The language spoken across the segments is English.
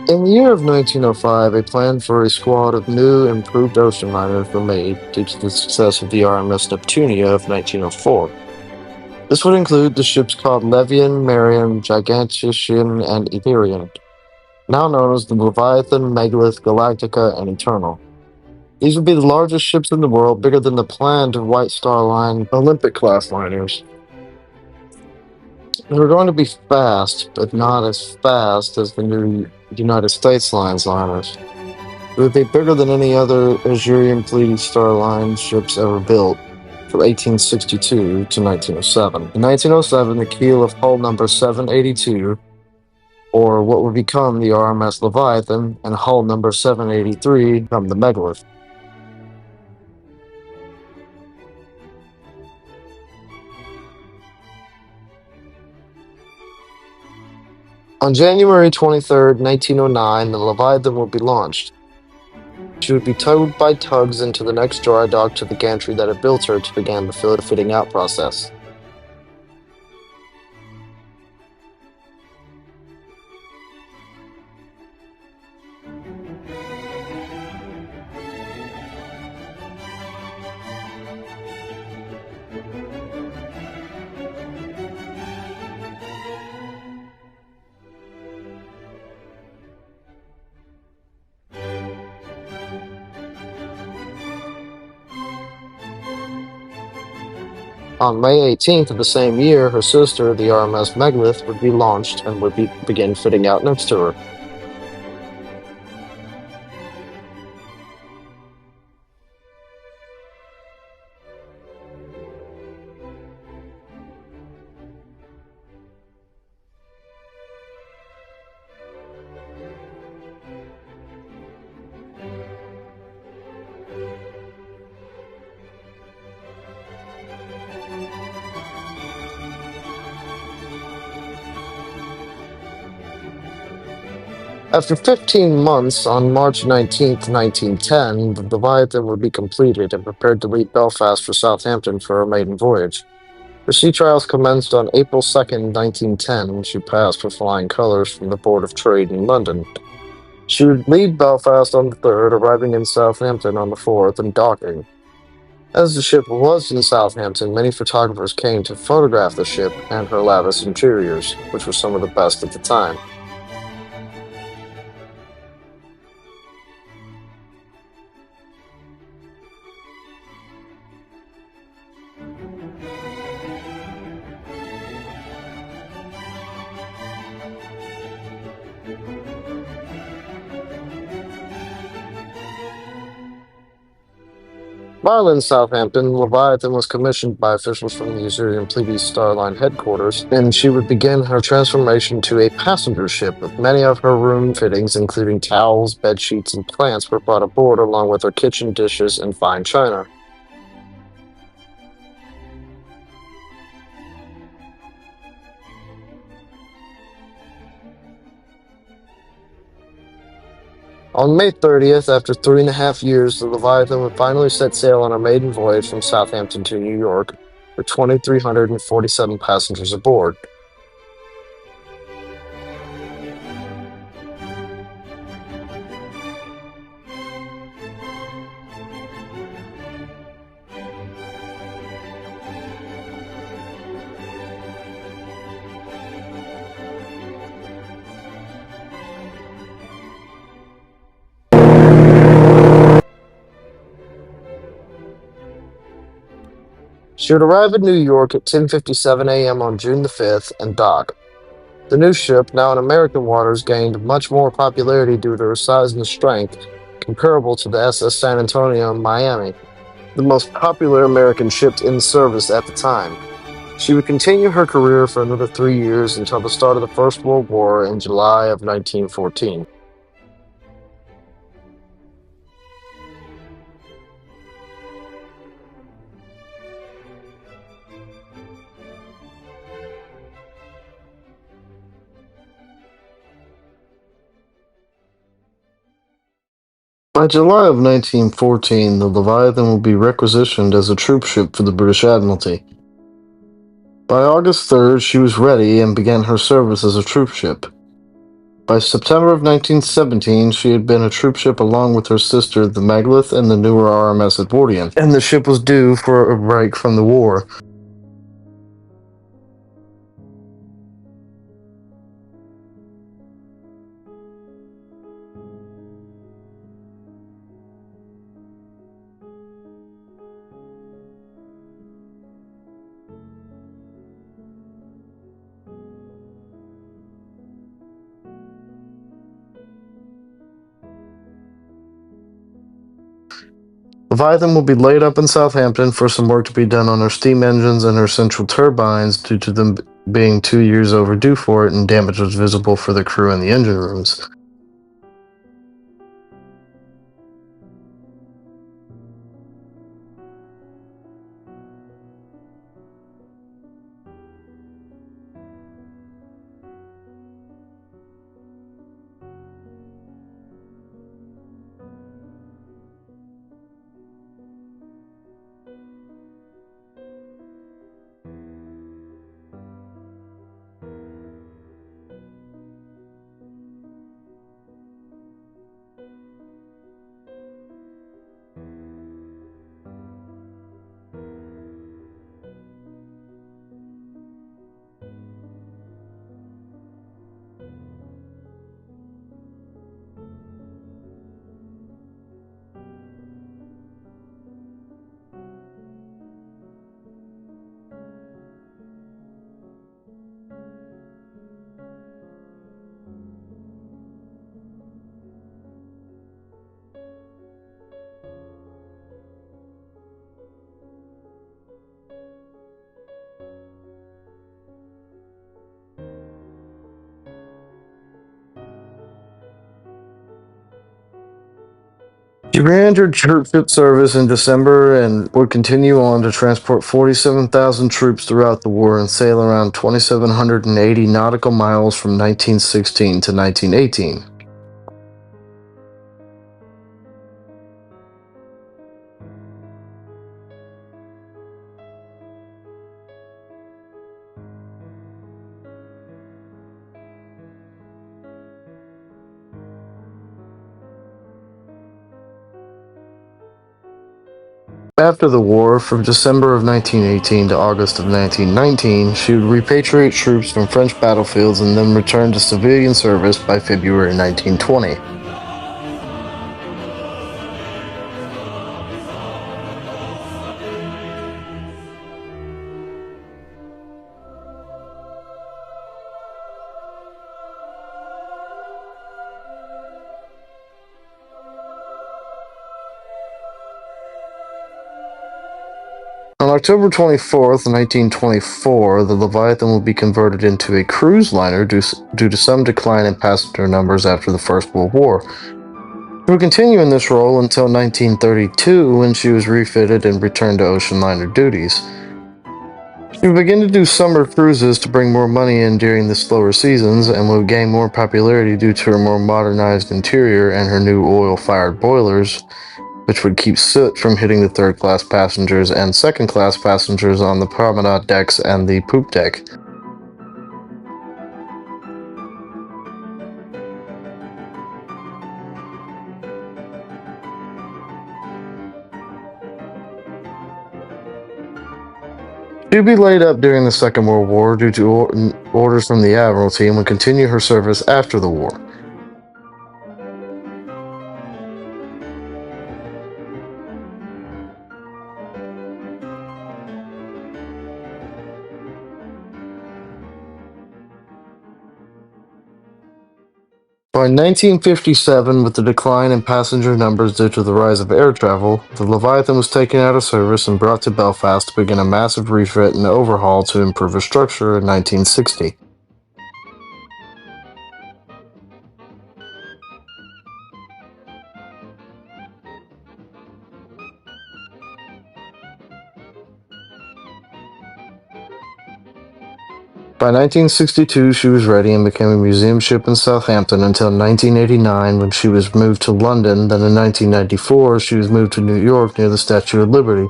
In the year of 1905, a plan for a squad of new, improved ocean liners were made due to the success of the RMS Neptunia of 1904. This would include the ships called Levian, Marian, Gigantician, and Ethereum, now known as the Leviathan, Megalith, Galactica, and Eternal. These would be the largest ships in the world, bigger than the planned White Star Line Olympic-class liners. They were going to be fast, but not as fast as the new United States Lines liners. It would be bigger than any other Azurian-Pleiades Star Line ships ever built, from 1862 to 1907. In 1907, the keel of hull number 782, or what would become the RMS Leviathan, and hull number 783 become the Megalith. On January 23, 1909, the Leviathan would be launched. She would be towed by tugs into the next dry dock to the gantry that had built her to begin the fitting out process. On May 18th of the same year, her sister, the RMS Megalith, would be launched and would begin fitting out next to her. After 15 months, on March 19th, 1910, the Leviathan would be completed and prepared to leave Belfast for Southampton for her maiden voyage. Her sea trials commenced on April 2nd, 1910, when she passed with flying colors from the Board of Trade in London. She would leave Belfast on the 3rd, arriving in Southampton on the 4th, and docking. As the ship was in Southampton, many photographers came to photograph the ship and her lavish interiors, which were some of the best at the time. While in Southampton, Leviathan was commissioned by officials from the Azurian-Pleiades Star Line headquarters, and she would begin her transformation to a passenger ship, with many of her room fittings, including towels, bed sheets, and plants, were brought aboard, along with her kitchen dishes and fine china. On May 30th, after 3.5 years, the Leviathan would finally set sail on her maiden voyage from Southampton to New York, with 2,347 passengers aboard. She would arrive in New York at 10:57 a.m. on June the 5th and dock. The new ship, now in American waters, gained much more popularity due to her size and strength, comparable to the SS San Antonio in Miami, the most popular American ship in service at the time. She would continue her career for another 3 years until the start of the First World War in July of 1914. By July of 1914, the Leviathan would be requisitioned as a troopship for the British Admiralty. By August 3rd, she was ready and began her service as a troopship. By September of 1917, she had been a troopship along with her sister, the Megalith, and the newer RMS Edwardian, and the ship was due for a break from the war. Leviathan will be laid up in Southampton for some work to be done on her steam engines and her central turbines due to them being 2 years overdue for it, and damage was visible for the crew in the engine rooms. She re-entered troopship service in December and would continue on to transport 47,000 troops throughout the war and sail around 2,780 nautical miles from 1916 to 1918. After the war, from December of 1918 to August of 1919, she would repatriate troops from French battlefields and then return to civilian service by February 1920. On October 24th, 1924, the Leviathan will be converted into a cruise liner due to some decline in passenger numbers after the First World War. She would continue in this role until 1932, when she was refitted and returned to ocean liner duties. She would begin to do summer cruises to bring more money in during the slower seasons, and would gain more popularity due to her more modernized interior and her new oil-fired boilers, which would keep soot from hitting the third-class passengers and second-class passengers on the promenade decks and the poop deck. She would be laid up during the Second World War due to orders from the Admiralty, and would continue her service after the war. By 1957, with the decline in passenger numbers due to the rise of air travel, the Leviathan was taken out of service and brought to Belfast to begin a massive refit and overhaul to improve her structure in 1960. By 1962, she was ready and became a museum ship in Southampton until 1989, when she was moved to London. Then in 1994, she was moved to New York near the Statue of Liberty.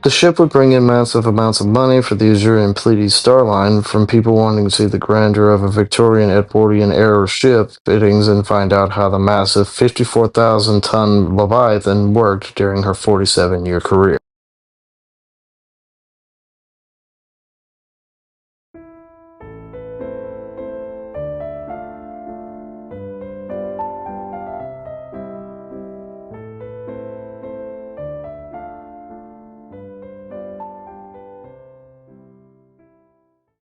The ship would bring in massive amounts of money for the Azure and Pleiades Star Line, from people wanting to see the grandeur of a Victorian Edwardian era ship fittings and find out how the massive 54,000-ton Leviathan worked during her 47-year career.